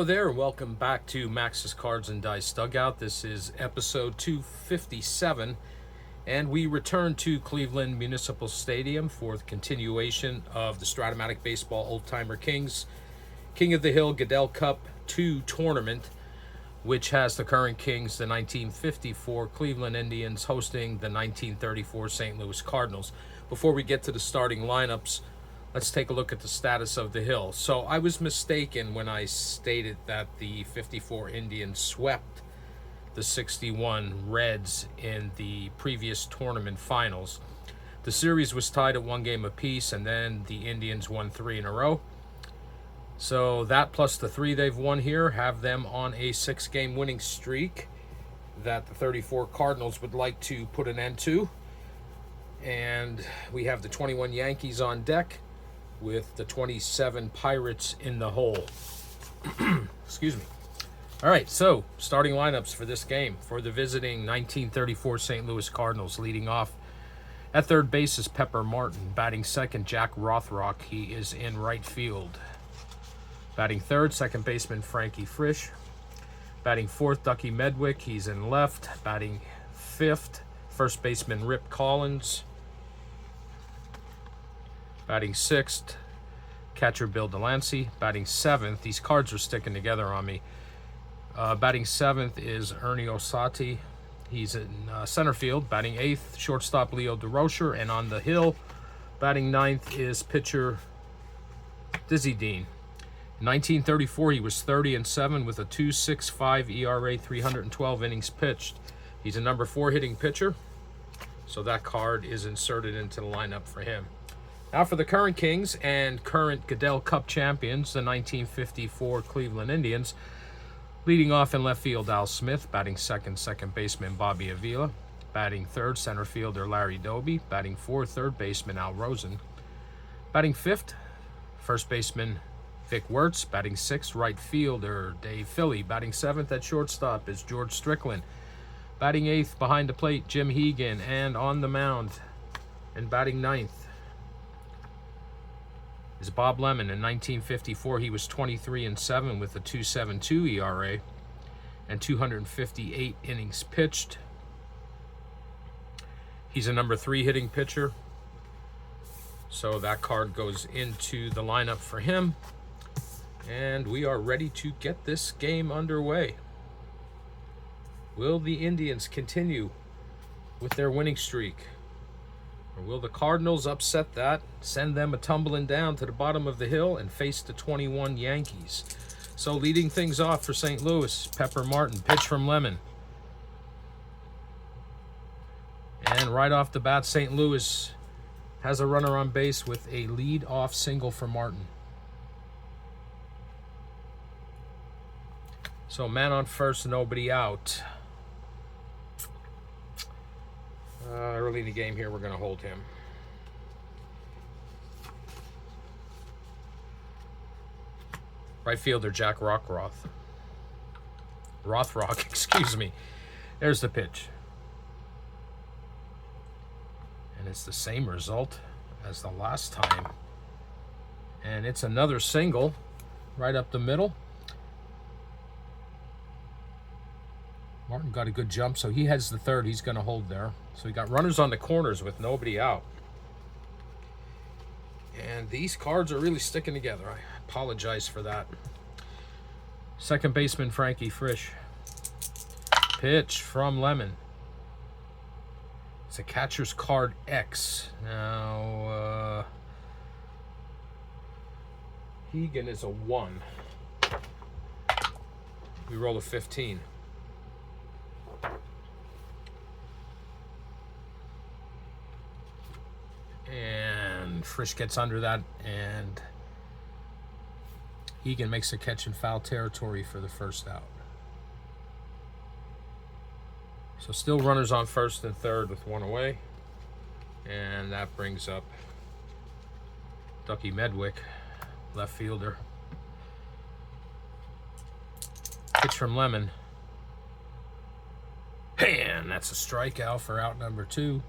Hello there, and welcome back to Max's Cards and Dice Dugout. This is episode 257, and we return to Cleveland Municipal Stadium for the continuation of the Strat-O-Matic Baseball Oldtimer Kings King of the Hill Gaedel Cup II Tournament, which has the current Kings, the 1954 Cleveland Indians, hosting the 1934 St. Louis Cardinals. Before we get to the starting lineups, let's take a look at the status of the Hill. So I was mistaken when I stated that the 54 Indians swept the 61 Reds in the previous tournament finals. The series was tied at 1 game apiece, and then the Indians won 3 in a row. So that plus the 3 they've won here have them on a 6-game winning streak that the 34 Cardinals would like to put an end to. And we have the 21 Yankees on deck with the 27 Pirates in the hole. Excuse me. All right, so starting lineups for this game. For the visiting 1934 St. Louis Cardinals, leading off at third base is Pepper Martin. Batting second, Jack Rothrock. He is in right field. Batting third, second baseman Frankie Frisch. Batting fourth, Ducky Medwick. He's in left. Batting fifth, first baseman Rip Collins. Batting sixth, catcher Bill Delancey. Batting seventh, these cards are sticking together on me. Batting seventh is Ernie Osati. He's in center field. Batting eighth, shortstop Leo DeRocher. And on the hill, batting ninth is pitcher Dizzy Dean. In 1934, he was 30-7 with a 2.65 ERA, 312 innings pitched. He's a number 4 hitting pitcher, so that card is inserted into the lineup for him. Now for the current Kings and current Gaedel Cup champions, the 1954 Cleveland Indians. Leading off in left field, Al Smith. Batting second, second baseman Bobby Avila. Batting third, center fielder Larry Doby. Batting fourth, third baseman Al Rosen. Batting fifth, first baseman Vic Wertz. Batting sixth, right fielder Dave Philly. Batting seventh at shortstop is George Strickland. Batting eighth behind the plate, Jim Hegan. And on the mound and batting ninth is Bob Lemon. In 1954, he was 23-7 with a 2.72 ERA and 258 innings pitched. He's a number 3 hitting pitcher, so that card goes into the lineup for him. And we are ready to get this game underway. Will the Indians continue with their winning streak? Or will the Cardinals upset that, send them a tumbling down to the bottom of the hill, and face the 21 Yankees? So leading things off for St. Louis, Pepper Martin. Pitch from Lemon. And right off the bat, St. Louis has a runner on base with a lead-off single for Martin. So man on first, nobody out. Early in the game here, we're going to hold him. Right fielder Jack Rothrock, excuse me. There's the pitch. And it's the same result as the last time. And it's another single right up the middle. Martin got a good jump, so he heads the third. He's going to hold there. So we got runners on the corners with nobody out. And these cards are really sticking together. I apologize for that. Second baseman Frankie Frisch. Pitch from Lemon. It's a catcher's card X. Now, Hegan is a 1. We roll a 15. And Frisch gets under that, and Egan makes a catch in foul territory for the first out. So still runners on first and third with 1 away. And that brings up Ducky Medwick, left fielder. Pitch from Lemon. And that's a strikeout for out number 2.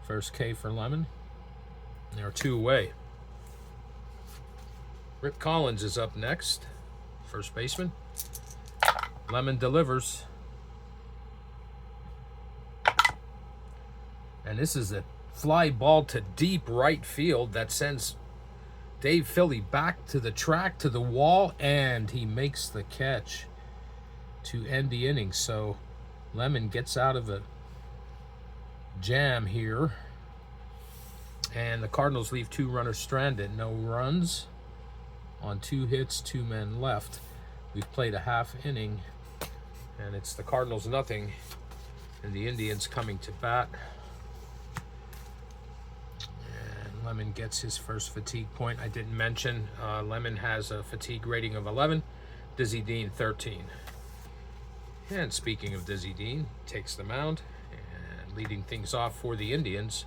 First K for Lemon. There are 2 away. Rick Collins is up next, first baseman. Lemon delivers. And this is a fly ball to deep right field that sends Dave Philly back to the track, to the wall, and he makes the catch to end the inning. So Lemon gets out of a jam here. And the Cardinals leave 2 runners stranded. No runs on 2 hits, 2 men left. We've played a half inning, and it's the Cardinals nothing, and the Indians coming to bat. And Lemon gets his first fatigue point. I didn't mention Lemon has a fatigue rating of 11, Dizzy Dean 13. And speaking of Dizzy Dean, takes the mound, and leading things off for the Indians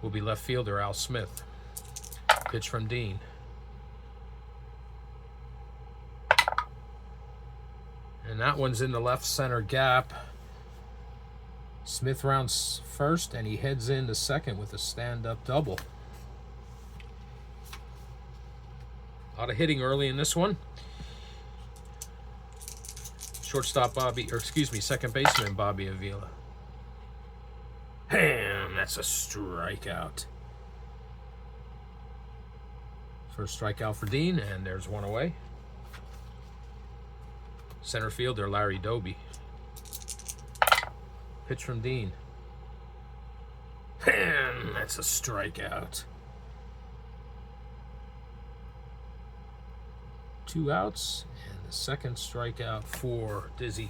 will be left fielder Al Smith. Pitch from Dean. And that one's in the left center gap. Smith rounds first, and he heads into second with a stand-up double. A lot of hitting early in this one. Shortstop second baseman Bobby Avila. Bam! That's a strikeout. First strikeout for Dean, and there's one away. Center fielder Larry Doby. Pitch from Dean. And that's a strikeout. 2 outs, and the second strikeout for Dizzy.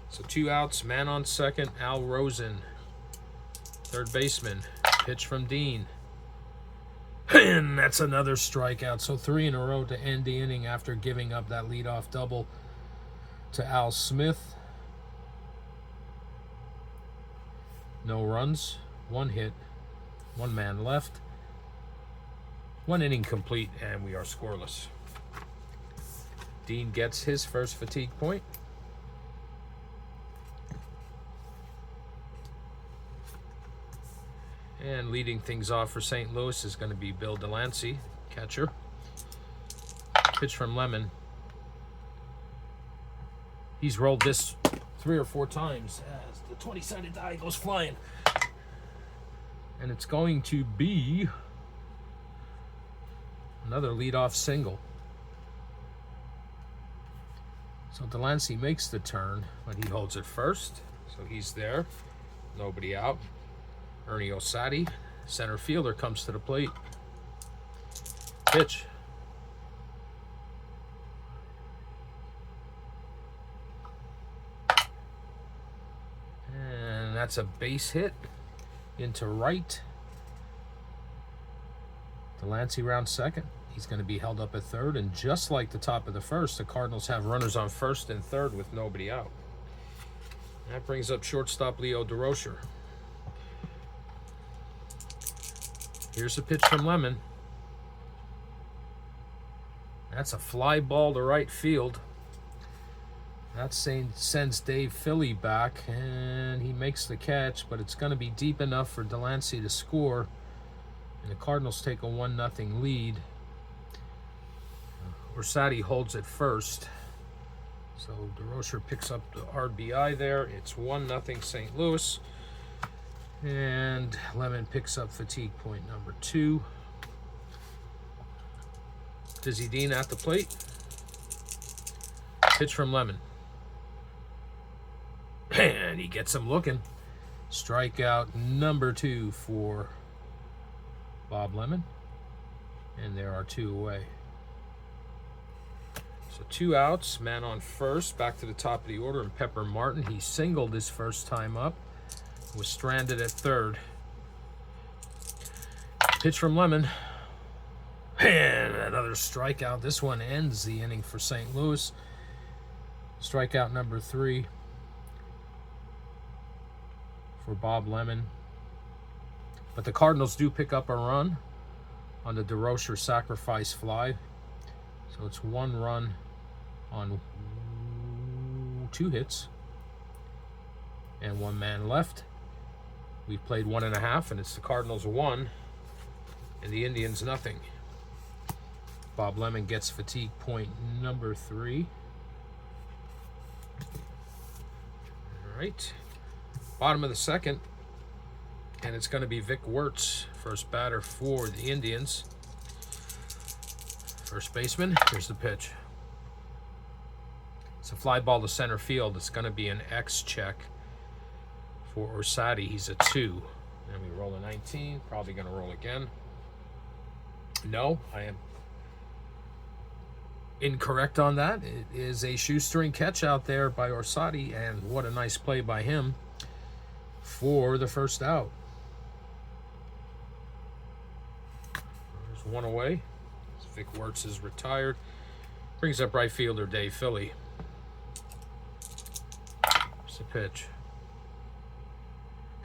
So 2 outs, man on second, Al Rosen. Third baseman. Pitch from Dean. And that's another strikeout. So 3 in a row to end the inning after giving up that leadoff double to Al Smith. No runs, 1 hit, 1 man left. 1 inning complete, and we are scoreless. Dean gets his first fatigue point. And leading things off for St. Louis is going to be Bill Delancey, catcher. Pitch from Lemon. He's rolled this 3 or 4 times as the 20-sided die goes flying. And it's going to be another leadoff single. So Delancey makes the turn, but he holds it first. So he's there. Nobody out. Ernie Osati, center fielder, comes to the plate. Pitch. And that's a base hit into right. Delancey rounds second. He's going to be held up at third, and just like the top of the first, the Cardinals have runners on first and third with nobody out. That brings up shortstop Leo DeRocher. Here's a pitch from Lemon. That's a fly ball to right field. That sends Dave Philly back, and he makes the catch, but it's going to be deep enough for Delancey to score, and the Cardinals take a 1-0 lead. Orsatti holds it first, so DeRocher picks up the RBI there. It's 1-0 St. Louis. And Lemon picks up fatigue point number 2. Dizzy Dean at the plate. Pitch from Lemon. And he gets him looking. Strikeout number 2 for Bob Lemon. And there are 2 away. So 2 outs, man on first, back to the top of the order, and Pepper Martin. He singled his first time up. Was stranded at third. Pitch from Lemon. And another strikeout. This one ends the inning for St. Louis. Strikeout number 3 for Bob Lemon. But the Cardinals do pick up a run on the DeRocher sacrifice fly. So it's 1 run on 2 hits. And 1 man left. We've played 1.5, and it's the Cardinals 1 and the Indians nothing. Bob Lemon gets fatigue point number 3. All right. Bottom of the second. And it's going to be Vic Wertz, first batter for the Indians. First baseman. Here's the pitch. It's a fly ball to center field. It's going to be an X check for Orsatti. He's a 2. And we roll a 19. Probably going to roll again. No, I am incorrect on that. It is a shoestring catch out there by Orsatti, and what a nice play by him for the first out. There's one away. Vic Wertz is retired. Brings up right fielder Dave Philly. It's a pitch.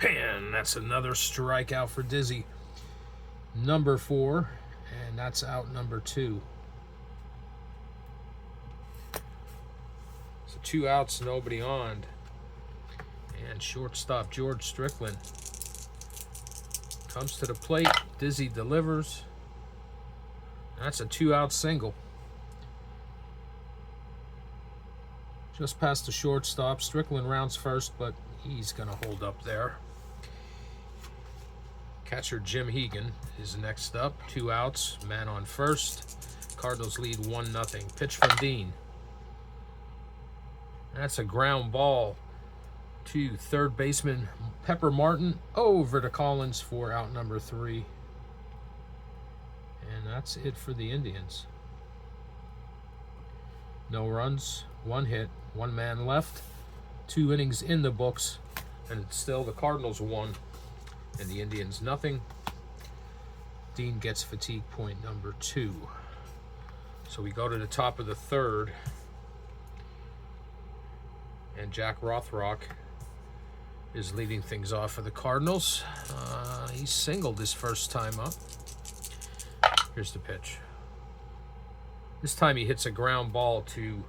And that's another strikeout for Dizzy. Number 4, and that's out number 2. So 2 outs, nobody on. And shortstop George Strickland comes to the plate. Dizzy delivers. That's a 2-out single. Just past the shortstop. Strickland rounds first, but he's going to hold up there. Catcher Jim Hegan is next up. 2 outs, man on first. Cardinals lead 1-0. Pitch from Dean. That's a ground ball to third baseman Pepper Martin over to Collins for out number 3. And that's it for the Indians. No runs, 1 hit, 1 man left, 2 innings in the books, and it's still the Cardinals 1 and the Indians nothing. Dean gets fatigue point number 2. So we go to the top of the third, and Jack Rothrock is leading things off for the Cardinals. He singled his first time up. Here's the pitch. This time he hits a ground ball to,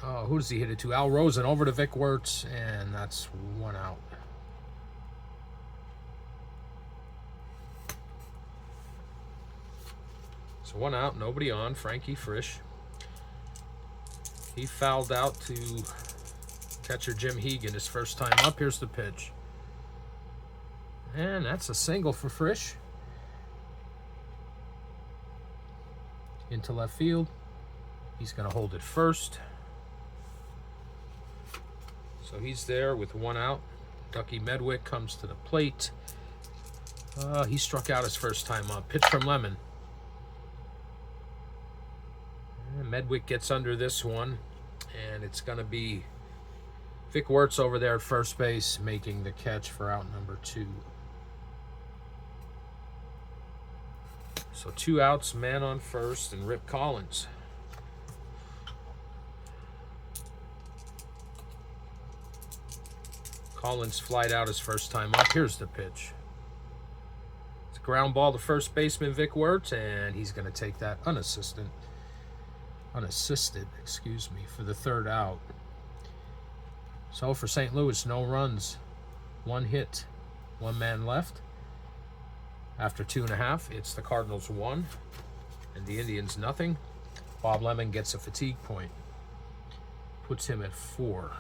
who does he hit it to? Al Rosen over to Vic Wertz, and that's 1 out. So 1 out, nobody on. Frankie Frisch. He fouled out to catcher Jim Hegan his first time up. Here's the pitch. And that's a single for Frisch. Into left field. He's going to hold it first. So he's there with 1 out. Ducky Medwick comes to the plate. He struck out his first time up. Pitch from Lemon. And Medwick gets under this one. And it's going to be Vic Wertz over there at first base making the catch for out number 2. So 2 outs, man on first, and Rip Collins. Collins flied out his first time up. Here's the pitch. It's a ground ball to first baseman Vic Wertz, and he's going to take that unassisted, for the 3rd out. So for St. Louis, no runs, 1 hit, 1 man left. After 2.5, it's the Cardinals 1 and the Indians nothing. Bob Lemon gets a fatigue point. Puts him at 4.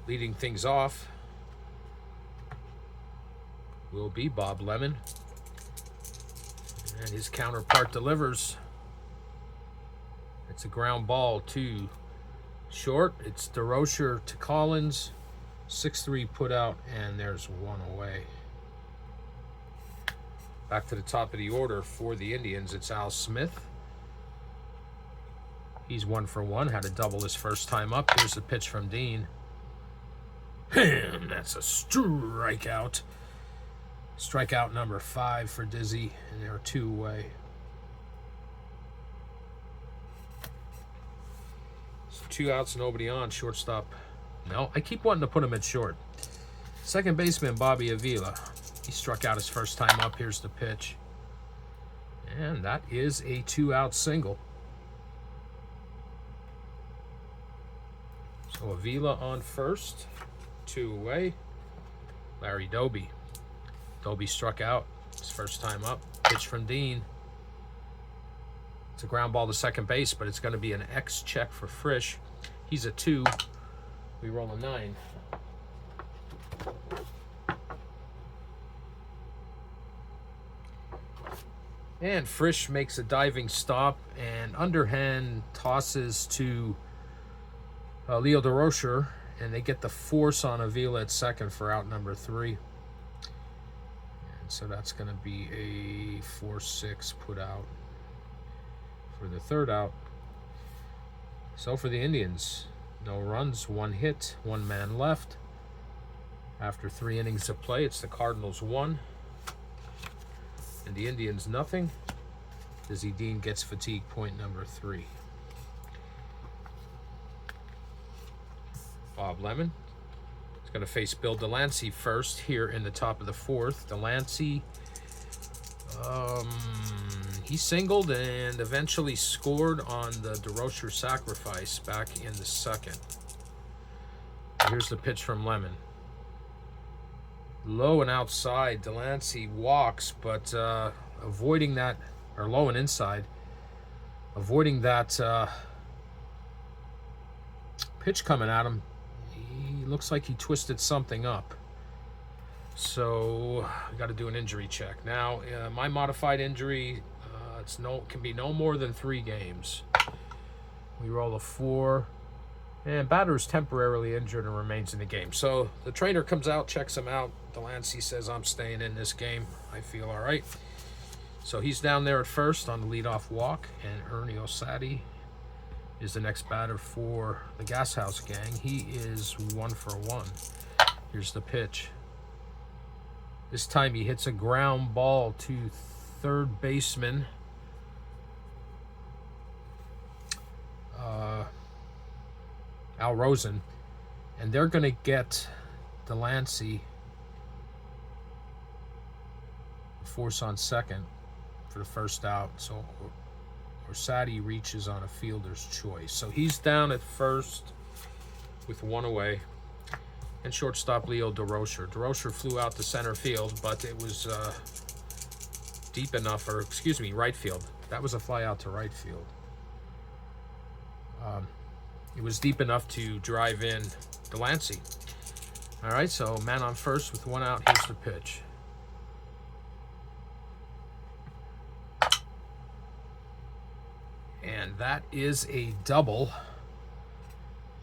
Leading things off will be Bob Lemon. And his counterpart delivers. It's a ground ball to short. It's DeRocher to Collins. 6-3 put out, and there's 1 away. Back to the top of the order for the Indians. It's Al Smith. He's 1 for 1. Had a double his first time up. Here's the pitch from Dean. And that's a strikeout. Strikeout number 5 for Dizzy, and there are 2 away. So 2 outs, nobody on. Shortstop. No, I keep wanting to put him at short. Second baseman Bobby Avila. He struck out his first time up. Here's the pitch. And that is a 2-out single. So Avila on first. 2 away. Larry Doby. Doby struck out His first time up. Pitch from Dean. It's a ground ball to second base, but it's going to be an X check for Frisch. He's a 2. We roll a 9. And Frisch makes a diving stop and underhand tosses to Leo DeRocher, and they get the force on Avila at second for out number 3. And so that's going to be a 4-6 put out for the third out. So for the Indians, no runs, 1 hit, 1 man left. After 3 innings of play, it's the Cardinals 1 and the Indians nothing. Dizzy Dean gets fatigue point number 3. Bob Lemon is going to face Bill Delancey first here in the top of the 4th. Delancey, he singled and eventually scored on the DeRocher sacrifice back in the 2nd. Here's the pitch from Lemon. Low and outside. Delancey walks, but avoiding that, or low and inside, avoiding that pitch coming at him. He looks like he twisted something up. So we got to do an injury check. Now, my modified injury, can be no more than 3 games. We roll a 4. And batter is temporarily injured and remains in the game. So the trainer comes out, checks him out. Delancey says, I'm staying in this game. I feel all right. So he's down there at first on the leadoff walk. And Ernie Osati is the next batter for the Gas House Gang. He is 1 for 1. Here's the pitch. This time he hits a ground ball to third baseman Al Rosen, and they're going to get Delancey force on second for the first out. So Orsatti reaches on a fielder's choice. So he's down at first with 1 away. And shortstop Leo DeRocher. DeRocher flew out to center field, but it was deep enough, or excuse me, right field. That was a fly out to right field. It was deep enough to drive in Delancey. All right, so man on first with 1 out. Here's the pitch. And that is a double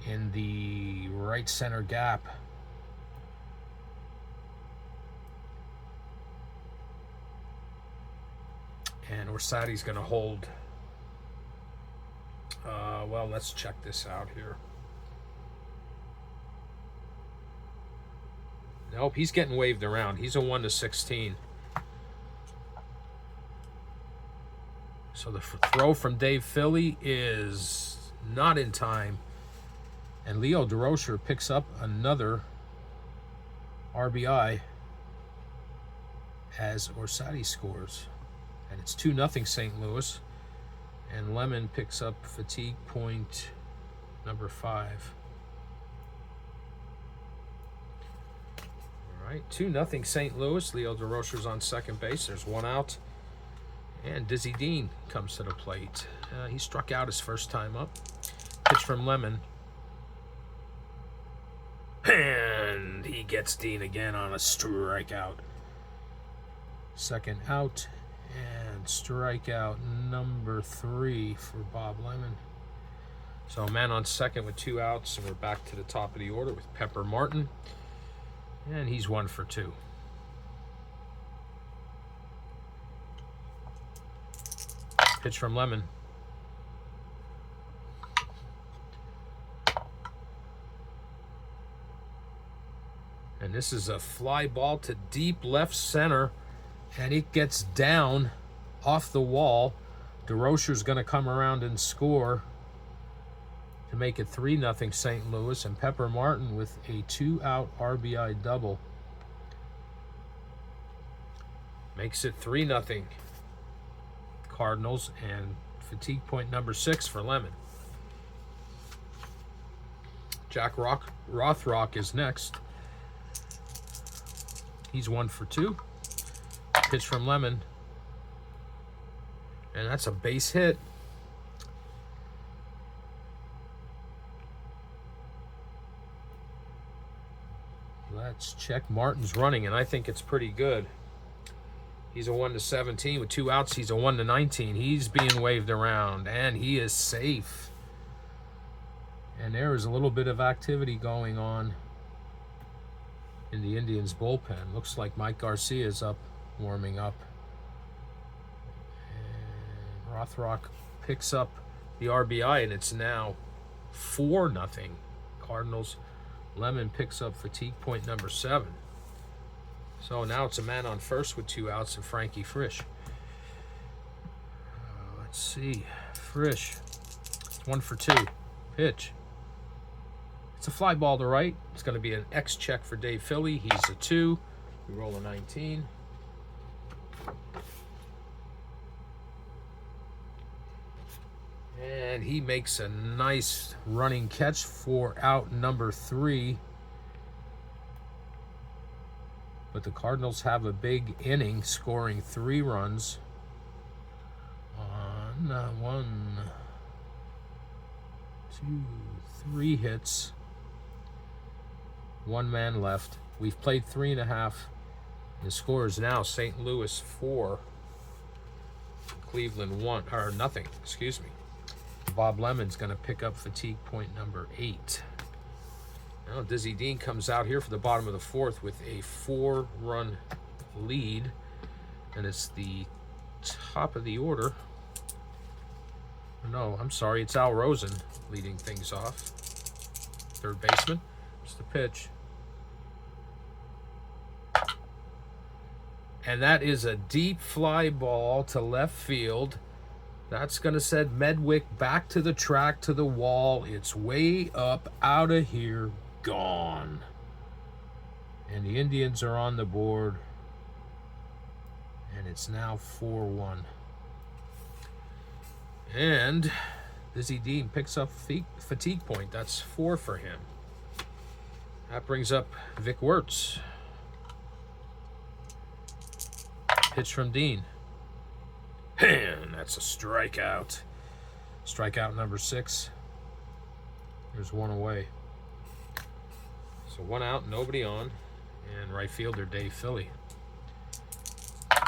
in the right center gap. And Orsatti's going to hold. Well, let's check this out here. Nope, he's getting waved around. He's a 1-16. So the throw from Dave Philly is not in time. And Leo DeRocher picks up another RBI as Orsatti scores. And it's 2-0 St. Louis. And Lemon picks up fatigue point number 5. All right, 2-0 St. Louis. Leo DeRocher's on second base. There's 1 out. And Dizzy Dean comes to the plate. He struck out his first time up. Pitch from Lemon. And he gets Dean again on a strikeout. Second out. And strikeout number 3 for Bob Lemon. So a man on second with 2 outs, and we're back to the top of the order with Pepper Martin. And he's 1 for 2. Pitch from Lemon. And this is a fly ball to deep left center. And it gets down off the wall. DeRocher's going to come around and score to make it 3-0 St. Louis. And Pepper Martin with a 2-out RBI double makes it 3-0 Cardinals, and fatigue point number 6 for Lemon. Jack Rothrock is next. He's 1 for 2. Pitch from Lemon. And that's a base hit. Let's check. Martin's running, and I think it's pretty good. He's a 1-17 with 2 outs. He's a 1-19. He's being waved around, and he is safe. And there is a little bit of activity going on in the Indians' bullpen. Looks like Mike Garcia's up, warming up. And Rothrock picks up the RBI, and it's now 4-0. Cardinals. Lemon picks up fatigue point number 7. So now it's a man on first with 2 outs and Frankie Frisch. Let's see. Frisch. It's 1 for 2. Pitch. It's a fly ball to right. It's going to be an X check for Dave Philly. He's a 2. We roll a 19. And he makes a nice running catch for out number 3. But the Cardinals have a big inning, scoring 3 runs on 1, 2, 3 hits. 1 man left. We've played 3.5. The score is now St. Louis 4, Cleveland 1, or nothing. Excuse me. Bob Lemon's going to pick up fatigue point number 8. Now Dizzy Dean comes out here for the bottom of the 4th with a 4-run lead, and it's the top of the order. No, I'm sorry, it's Al Rosen leading things off. Third baseman. It's the pitch. And that is a deep fly ball to left field. That's going to send Medwick back to the track, to the wall. It's way up, out of here, gone. And the Indians are on the board. And it's now 4-1. And Dizzy Dean picks up fatigue point. That's 4 for him. That brings up Vic Wertz. Pitch from Dean. And that's a strikeout. Strikeout number 6. There's 1 away. So 1 out, nobody on. And right fielder Dave Philly.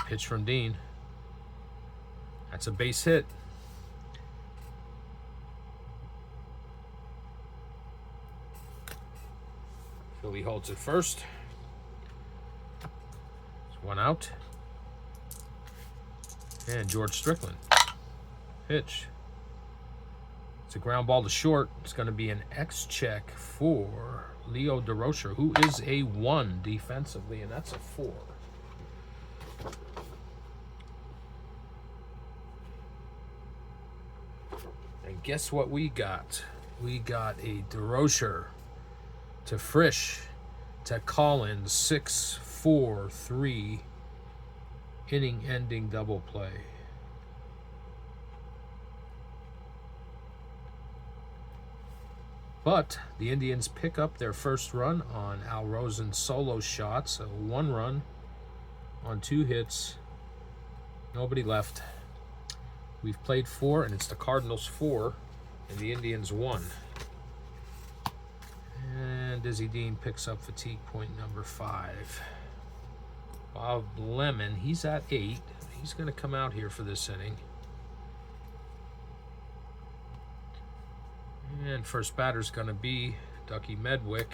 Pitch from Dean. That's a base hit. Philly holds it first. It's 1 out. And George Strickland. Pitch. It's a ground ball to short. It's going to be an X check for Leo DeRocher, who is a 1 defensively, and that's a 4. And guess what we got? We got a DeRocher to Frisch to Collins, 6-4-3 inning-ending double play. But the Indians pick up their first run on Al Rosen's solo shot, so 1 run on 2 hits, nobody left. We've played 4, and it's the Cardinals 4 and the Indians 1. And Dizzy Dean picks up fatigue point number 5. Bob Lemon, he's at 8. He's going to come out here for this inning. And first batter's going to be Ducky Medwick.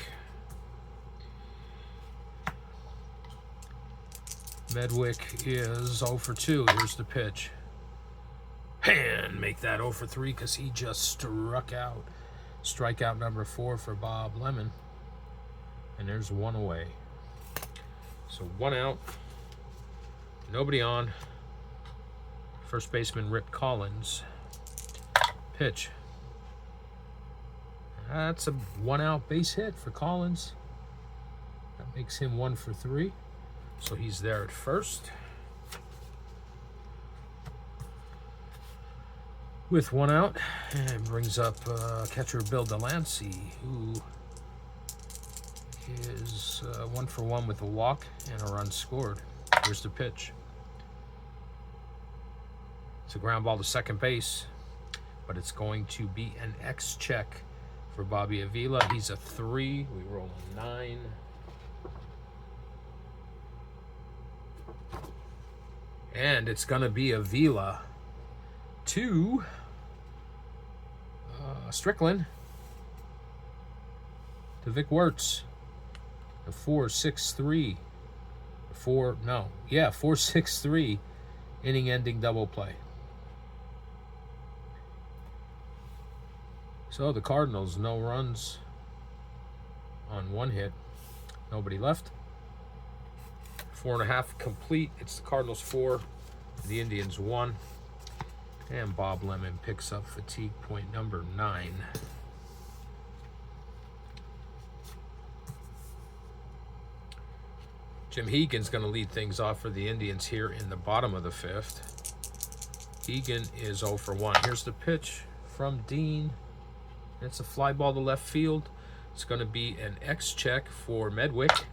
Medwick is 0 for 2. Here's the pitch. And make that 0 for 3 because he just struck out. Strikeout number 4 for Bob Lemon. And there's 1 away. So 1 out. Nobody on. First baseman Rip Collins. Pitch. That's a 1 out base hit for Collins. That makes him 1 for 3. So he's there at first. With 1 out. And brings up catcher Bill Delancey, who is 1 for 1 with a walk and a run scored. Here's the pitch. It's a ground ball to second base, but it's going to be an X check for Bobby Avila. He's a 3. We roll a 9. And it's going to be Avila to Strickland to Vic Wertz. The 4-6-3. 4-6-3 inning-ending double play. So the Cardinals, no runs on 1 hit. Nobody left. 4.5 complete. It's the Cardinals 4, the Indians 1. And Bob Lemon picks up fatigue point number 9. Jim Hegan's going to lead things off for the Indians here in the bottom of the 5th. Hegan is 0 for 1. Here's the pitch from Dean. It's a fly ball to left field. It's going to be an X check for Medwick.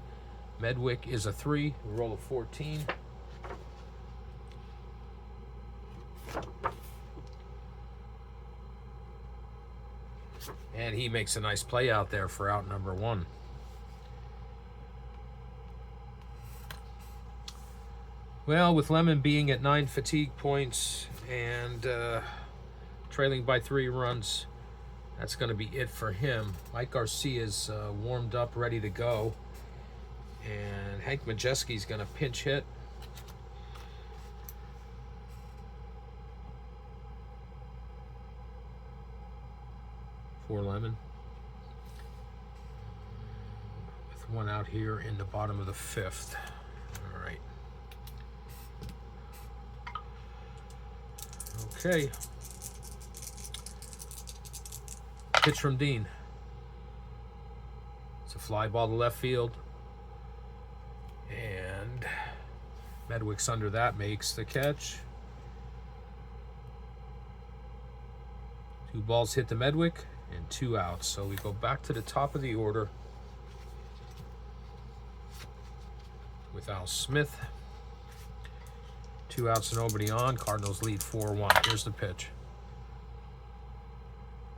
Medwick is a 3. We roll a 14. And he makes a nice play out there for out number 1. Well, with Lemon being at 9 fatigue points and trailing by 3 runs, that's going to be it for him. Mike Garcia's warmed up, ready to go. And Hank Majeski's going to pinch hit. For Lemon. With 1 out here in the bottom of the 5th. All right. Okay. Pitch from Dean. It's a fly ball to left field. And Medwick's under that, makes the catch. 2 balls hit to Medwick and 2 outs. So we go back to the top of the order with Al Smith. 2 outs and nobody on. Cardinals lead 4-1. Here's the pitch.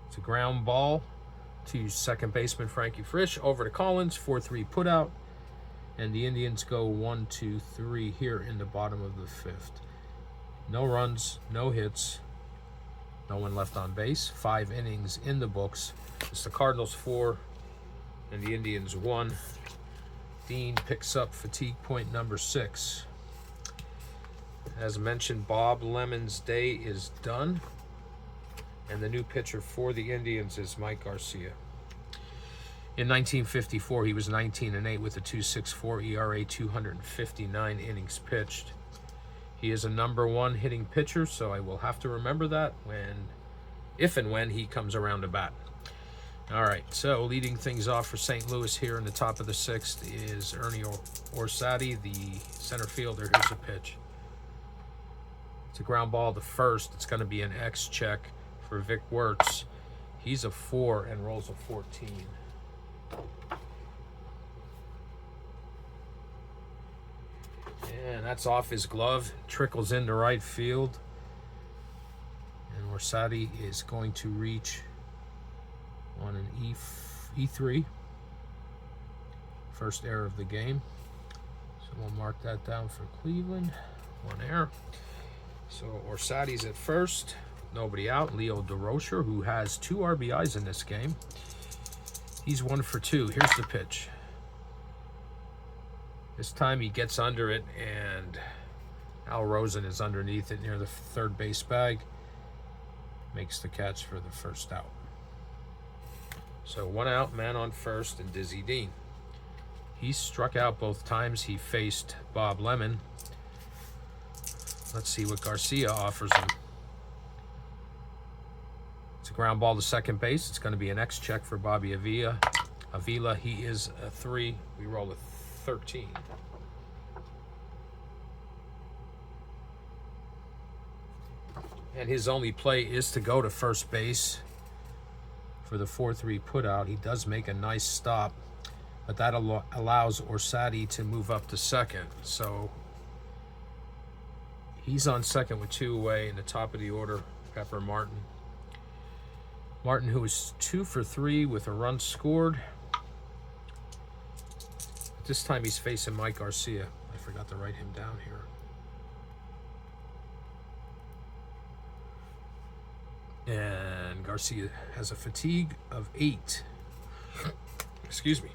It's a ground ball to second baseman Frankie Frisch. Over to Collins. 4-3 put out. And the Indians go 1-2-3 here in the bottom of the 5th. No runs, no hits. No one left on base. 5 innings in the books. It's the Cardinals 4 and the Indians 1. Dean picks up fatigue point number 6. As mentioned, Bob Lemon's day is done. And the new pitcher for the Indians is Mike Garcia. In 1954, he was 19-8 with a 2.64 ERA, 259 innings pitched. He is a number 1 hitting pitcher, so I will have to remember that if and when he comes around to bat. All right, so leading things off for St. Louis here in the top of the 6th is Ernie Orsatti, the center fielder. Here's a pitch. It's a ground ball to first. It's going to be an X check for Vic Wertz. He's a 4 and rolls a 14. And that's off his glove. Trickles into right field. And Orsatti is going to reach on an E3. First error of the game. So we'll mark that down for Cleveland. 1 error. So Orsatti's at first. Nobody out. Leo DeRocher, who has 2 RBIs in this game. He's 1 for 2. Here's the pitch. This time he gets under it, and Al Rosen is underneath it near the third base bag. Makes the catch for the first out. So 1 out, man on first, and Dizzy Dean. He struck out both times he faced Bob Lemon. Let's see what Garcia offers him. It's a ground ball to second base. It's going to be an X check for Bobby Avila. He is a 3. We roll a 13. And his only play is to go to first base for the 4-3 put out. He does make a nice stop, but that allows Orsatti to move up to second. So He's on second with 2 away in the top of the order, Pepper Martin. Martin, who is 2 for 3 with a run scored. This time he's facing Mike Garcia. I forgot to write him down here. And Garcia has a fatigue of 8. Excuse me.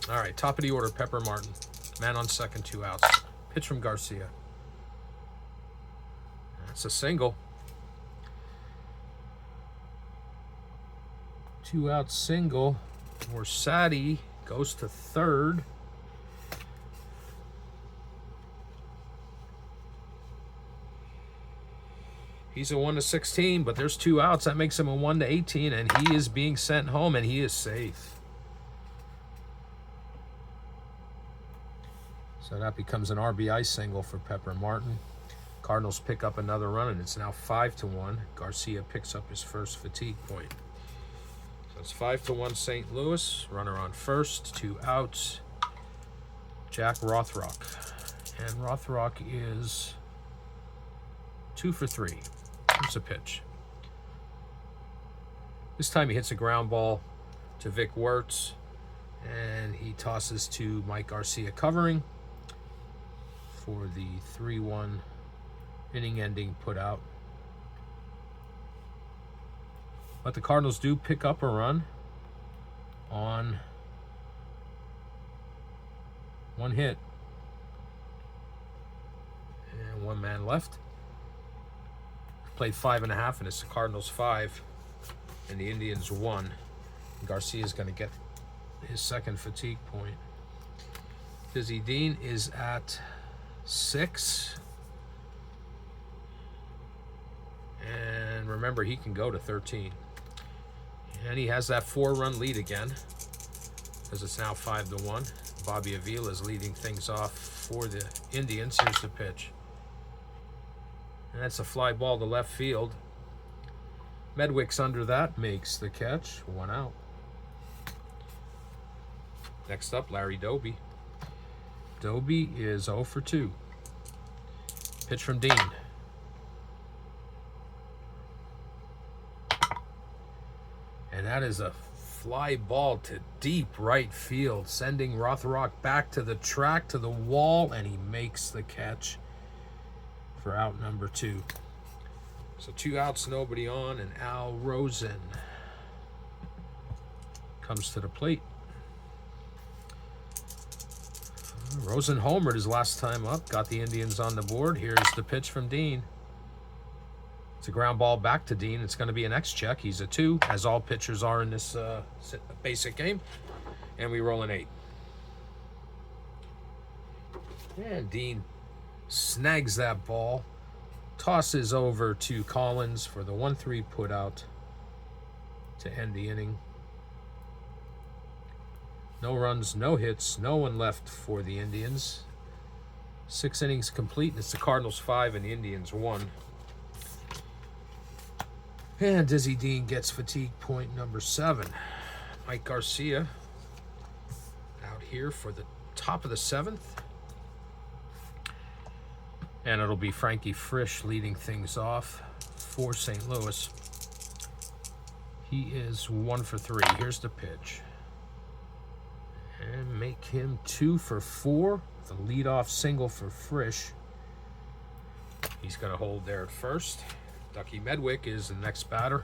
All right, top of the order, Pepper Martin. Man on second, 2 outs. Pitch from Garcia. That's a single. 2 out single. Morsati goes to third. He's a 1-16, but there's 2 outs. That makes him a 1-18, and he is being sent home, and he is safe. So that becomes an RBI single for Pepper Martin. Cardinals pick up another run, and it's now 5-1. Garcia picks up his first fatigue point. So it's 5-1 St. Louis. Runner on first, 2 outs. Jack Rothrock. And Rothrock is 2 for 3. Here's a pitch. This time he hits a ground ball to Vic Wertz, and he tosses to Mike Garcia covering for the 3-1 inning-ending putout. But the Cardinals do pick up a run on 1 hit. And 1 man left. Played 5.5, and it's the Cardinals 5 and the Indians 1. Garcia is going to get his second fatigue point. Dizzy Dean is at 6. And remember, he can go to 13. And he has that 4-run lead again, because it's now 5-1. Bobby Avila is leading things off for the Indians. Here's the pitch. And that's a fly ball to left field. Medwick's under that, makes the catch. 1 out. Next up, Larry Doby. Doby is 0 for 2. Pitch from Dean. And that is a fly ball to deep right field, sending Rothrock back to the track, to the wall, and he makes the catch for out number 2. So 2 outs, nobody on, and Al Rosen comes to the plate. Rosen homered his last time up, got the Indians on the board. Here's the pitch from Dean. It's a ground ball back to Dean. It's going to be an X-check. He's a 2, as all pitchers are in this basic game. And we roll an 8. And Dean snags that ball, tosses over to Collins for the 1-3 put out to end the inning. No runs, no hits, no one left for the Indians. 6 innings complete, and it's the Cardinals 5 and the Indians 1. And Dizzy Dean gets fatigue point number 7. Mike Garcia out here for the top of the 7th. And it'll be Frankie Frisch leading things off for St. Louis. He is 1 for 3. Here's the pitch. And make him 2 for 4. The leadoff single for Frisch. He's going to hold there at first. Ducky Medwick is the next batter.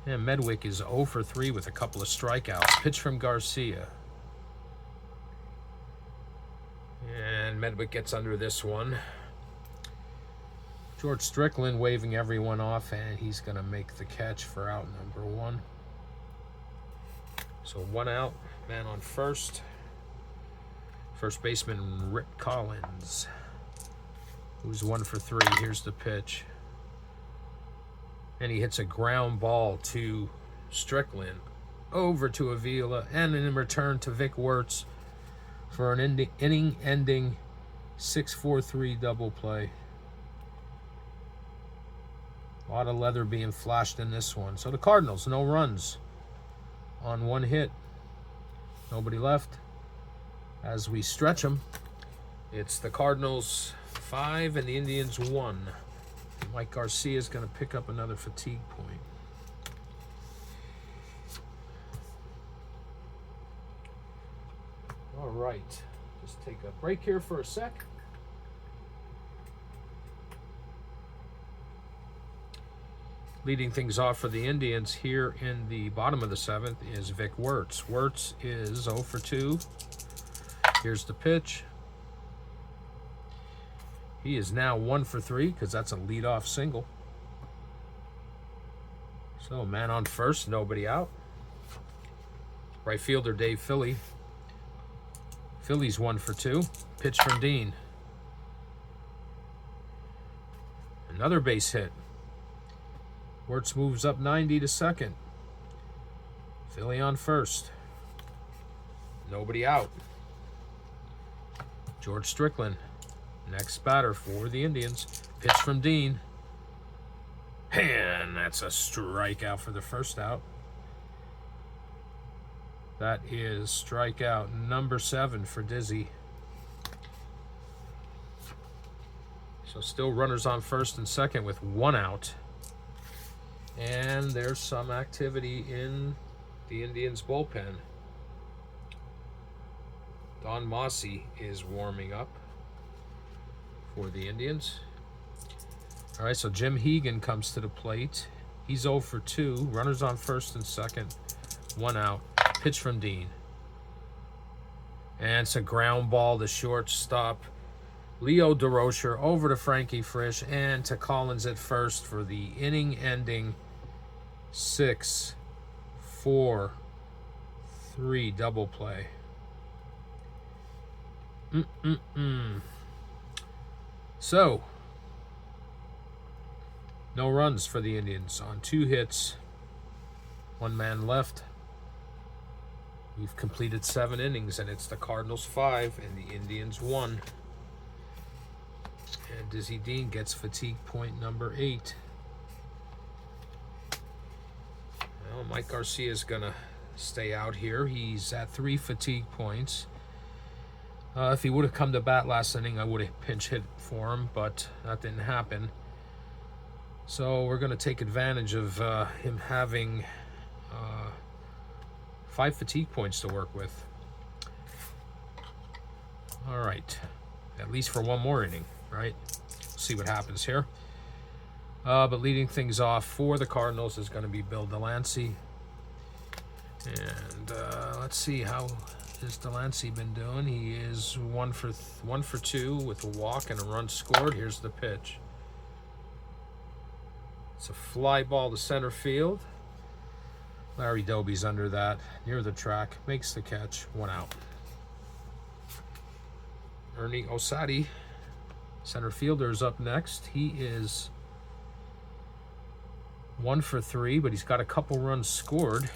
And Medwick is 0 for 3 with a couple of strikeouts. Pitch from Garcia. And Medwick gets under this one. George Strickland waving everyone off, and he's going to make the catch for out number 1. So 1 out, man on first. First baseman Rick Collins, who's 1 for 3. Here's the pitch. And he hits a ground ball to Strickland, over to Avila, and in return to Vic Wertz for an inning-ending 6-4-3 double play. A lot of leather being flashed in this one. So the Cardinals, no runs on 1 hit. Nobody left. As we stretch them, it's the Cardinals 5 and the Indians 1. Mike Garcia is going to pick up another fatigue point. All right, just take a break here for a sec. Leading things off for the Indians here in the bottom of the 7th is Vic Wertz. Wertz is 0 for 2. Here's the pitch. He is now 1 for 3 because that's a leadoff single. So man on first, nobody out. Right fielder Dave Philly. Philly's 1 for 2. Pitch from Dean. Another base hit. Wertz moves up 90 to second. Philly on first. Nobody out. George Strickland, next batter for the Indians. Pitch from Dean. And that's a strikeout for the first out. That is strikeout number 7 for Dizzy. So still runners on first and second with 1 out. And there's some activity in the Indians bullpen. Don Mossy is warming up for the Indians. All right, so Jim Hegan comes to the plate. He's 0 for 2. Runners on first and second. 1 out. Pitch from Dean. And it's a ground ball to shortstop Leo DeRocher over to Frankie Frisch and to Collins at first for the inning-ending 6-4-3 double play. So, no runs for the Indians on 2 hits, 1 man left. We've completed 7 innings, and it's the Cardinals 5 and the Indians 1. And Dizzy Dean gets fatigue point number 8. Well, Mike Garcia is going to stay out here. He's at 3 fatigue points. If he would have come to bat last inning, I would have pinch hit for him, but that didn't happen. So we're going to take advantage of him having 5 fatigue points to work with. All right, at least for 1 more inning, right? See what happens here. But leading things off for the Cardinals is going to be Bill Delancey. And let's see, how has Delancey been doing? He is 1 for 2 with a walk and a run scored. Here's the pitch. It's a fly ball to center field. Larry Doby's under that, near the track, makes the catch, 1 out. Ernie Osati, center fielder, is up next. He is 1 for 3, but he's got a couple runs scored.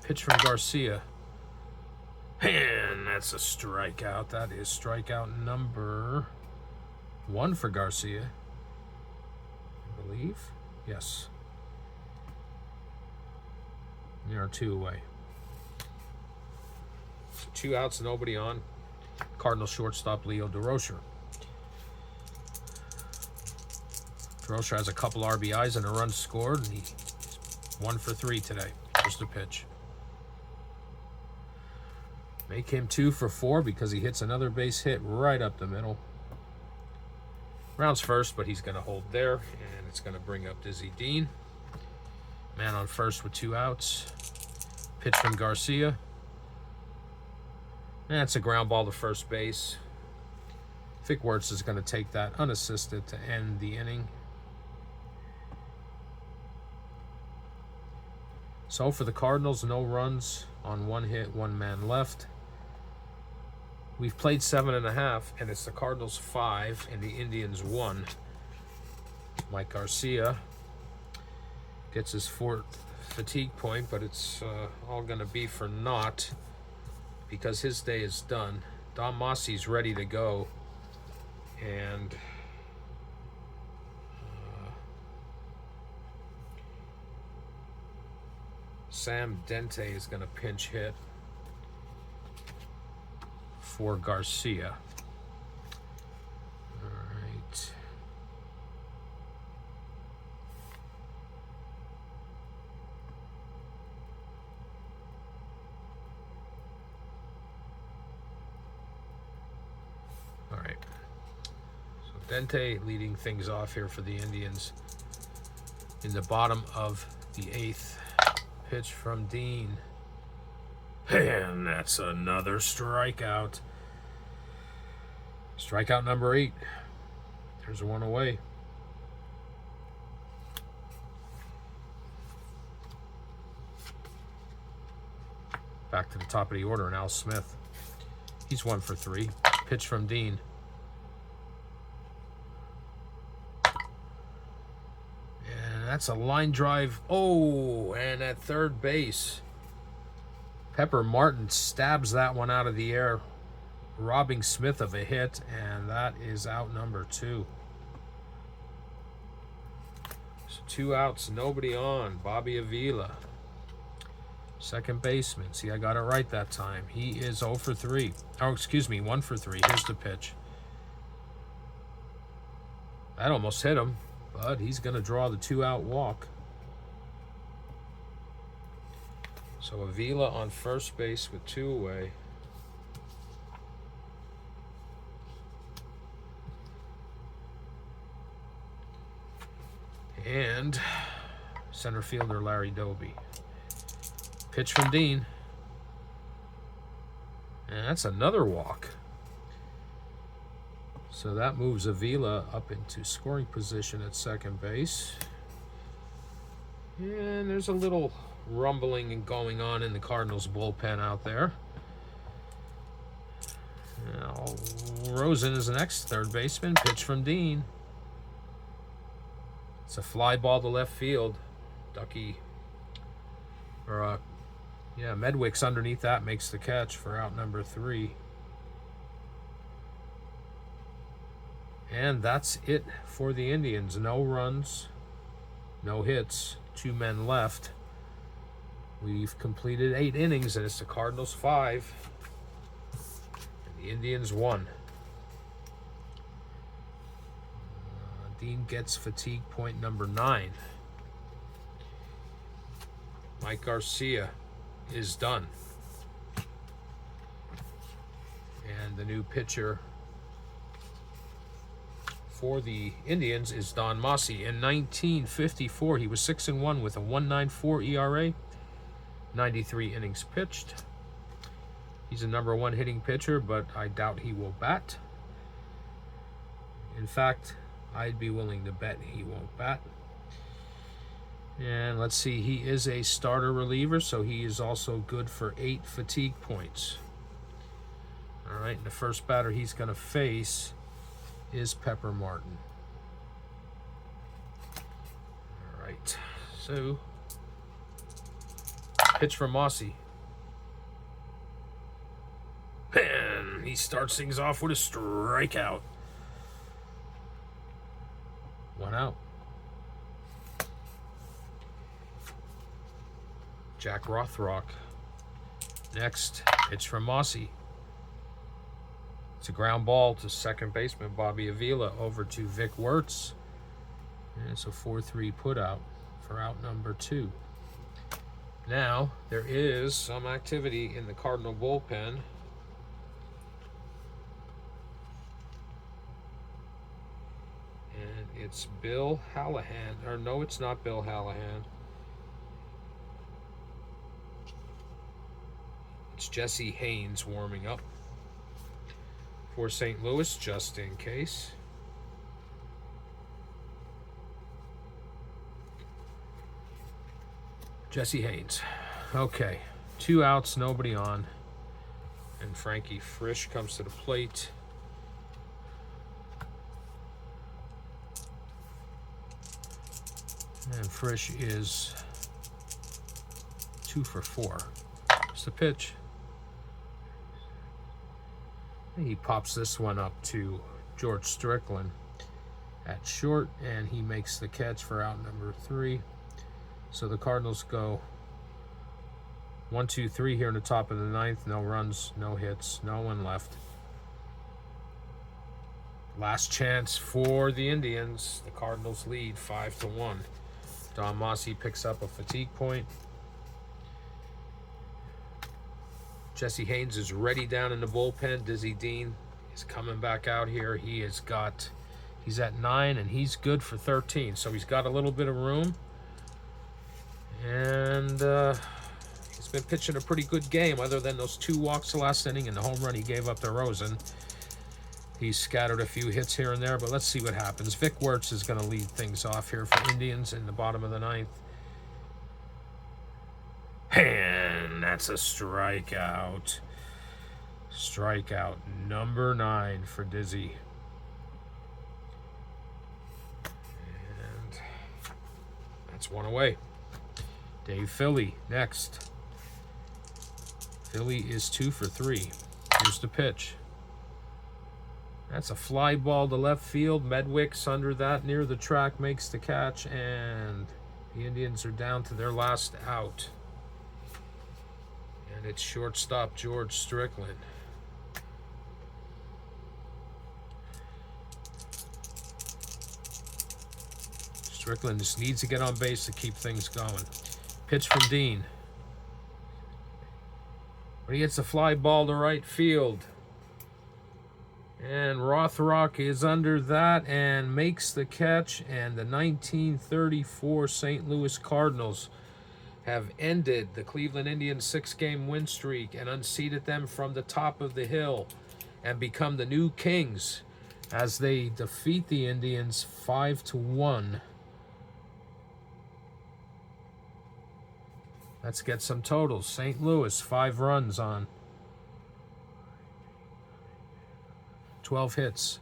Pitch from Garcia. And that's a strikeout. That is strikeout number 1 for Garcia, I believe. Yes. There are 2 away. So 2 outs, nobody on. Cardinal shortstop Leo DeRocher. DeRocher has a couple RBIs and a run scored, and he's 1 for 3 today. Just a pitch. Make him 2 for 4 because he hits another base hit right up the middle. Rounds first, but he's going to hold there, and it's going to bring up Dizzy Dean. Man on first with 2 outs. Pitch from Garcia. And it's a ground ball to first base. Vic Wertz is going to take that unassisted to end the inning. So for the Cardinals, no runs on 1 hit, 1 man left. We've played 7.5, and it's the Cardinals 5 and the Indians 1. Mike Garcia gets his 4th fatigue point, but it's all going to be for naught because his day is done. Don Mossy's ready to go, and Sam Dente is going to pinch hit for Garcia. All right. Dente leading things off here for the Indians in the bottom of the 8th. Pitch from Dean. And that's another strikeout. Strikeout number 8. There's one away. Back to the top of the order, and Al Smith. He's 1 for 3. Pitch from Dean. And that's a line drive. Oh, and at third base, Pepper Martin stabs that one out of the air, robbing Smith of a hit, and that is out number 2. So 2 outs, nobody on. Bobby Avila, second baseman. See, I got it right that time. He is 0 for 3. Oh, excuse me, 1 for 3. Here's the pitch. That almost hit him, but he's going to draw the 2-out walk. So Avila on first base with 2 away. And center fielder Larry Doby. Pitch from Dean. And that's another walk. So that moves Avila up into scoring position at second base. And there's a little rumbling and going on in the Cardinals bullpen out there. Now, Rosen is the next third baseman. Pitch from Dean. It's a fly ball to left field. Medwick's underneath that, makes the catch for out number 3. And that's it for the Indians. No runs, no hits, 2 men left. We've completed 8 innings, and it's the Cardinals 5, and the Indians 1. Dean gets fatigue point number 9. Mike Garcia is done. And the new pitcher for the Indians is Don Massey. In 1954, he was 6-1 with a 1.94 ERA, 93 innings pitched. He's a number 1 hitting pitcher, but I doubt he will bat. In fact, I'd be willing to bet he won't bat. And let's see, he is a starter reliever, so he is also good for 8 fatigue points. All right, and the first batter he's going to face is Pepper Martin. All right, so pitch from Massey. And he starts things off with a strikeout. 1 out. Jack Rothrock. Next, pitch from Massey. It's a ground ball to second baseman Bobby Avila over to Vic Wertz. And it's a 4-3 putout for out number 2. Now, there is some activity in the Cardinal bullpen. And it's Bill Hallahan. Or no, it's not Bill Hallahan. It's Jesse Haynes warming up for St. Louis, just in case. Jesse Haynes. Okay, 2 outs, nobody on. And Frankie Frisch comes to the plate. And Frisch is 2 for 4. It's the pitch. He pops this one up to George Strickland at short, and he makes the catch for out number 3. So the Cardinals go 1, 2, 3 here in the top of the 9th. No runs, no hits, no one left. Last chance for the Indians. The Cardinals lead 5-1. Don Massey picks up a fatigue point. Jesse Haynes is ready down in the bullpen. Dizzy Dean is coming back out here. He's He's at 9, and he's good for 13. So he's got a little bit of room. And he's been pitching a pretty good game, other than those 2 walks the last inning and the home run he gave up to Rosen. He's scattered a few hits here and there, but let's see what happens. Vic Wertz is going to lead things off here for Indians in the bottom of the 9th. And that's a strikeout. Strikeout number 9 for Dizzy. And that's 1 away. Dave Philly next. Philly is 2 for 3. Here's the pitch. That's a fly ball to left field. Medwick's under that near the track, makes the catch, and the Indians are down to their last out. And it's shortstop George Strickland. Strickland just needs to get on base to keep things going. Pitch from Dean. But he hits a fly ball to right field. And Rothrock is under that and makes the catch. And the 1934 St. Louis Cardinals have ended the Cleveland Indians' 6-game win streak and unseated them from the top of the hill and become the new Kings as they defeat the Indians 5-1. Let's get some totals. St. Louis, 5 runs on 12 hits.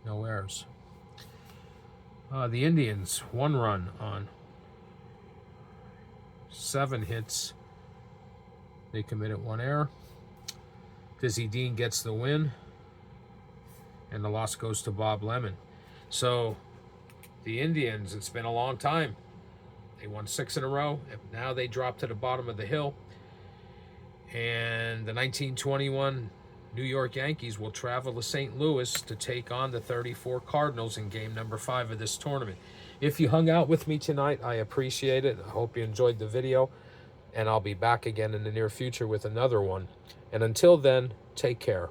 No errors. The Indians, 1 run on 7 hits. They committed 1 error. Dizzy Dean gets the win. And the loss goes to Bob Lemon. So, the Indians, it's been a long time. They won 6 in a row. And now they drop to the bottom of the hill. And the 1921 New York Yankees will travel to St. Louis to take on the 34 Cardinals in game number 5 of this tournament. If you hung out with me tonight, I appreciate it. I hope you enjoyed the video. And I'll be back again in the near future with another one. And until then, take care.